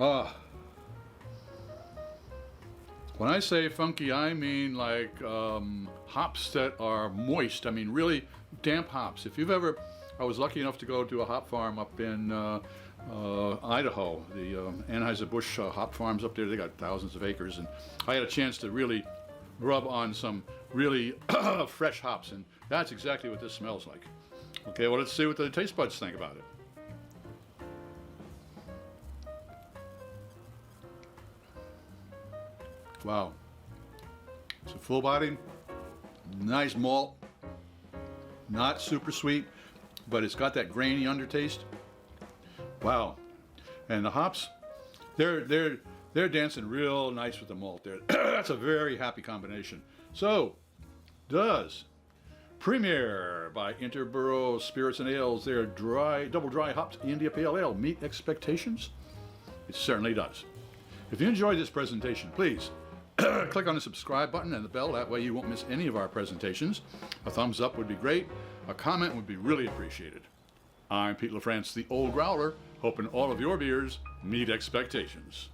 Ah. When I say funky, I mean like hops that are moist. I mean really damp hops. If you've ever, I was lucky enough to go to a hop farm up in Idaho, the Anheuser-Busch hop farms up there. They got thousands of acres, and I had a chance to really rub on some really fresh hops, and that's exactly what this smells like. Okay, well, let's see what the taste buds think about it. Wow. It's a full body, nice malt, not super sweet, but it's got that grainy undertaste. Wow. And the hops, they're dancing real nice with the malt there. That's a very happy combination. So, does Premier by Interboro Spirits and Ales, their double dry hopped India Pale Ale, meet expectations? It certainly does. If you enjoyed this presentation, please click on the subscribe button and the bell. That way you won't miss any of our presentations. A thumbs up would be great. A comment would be really appreciated. I'm Pete LaFrance, the Old Growler, hoping all of your beers meet expectations.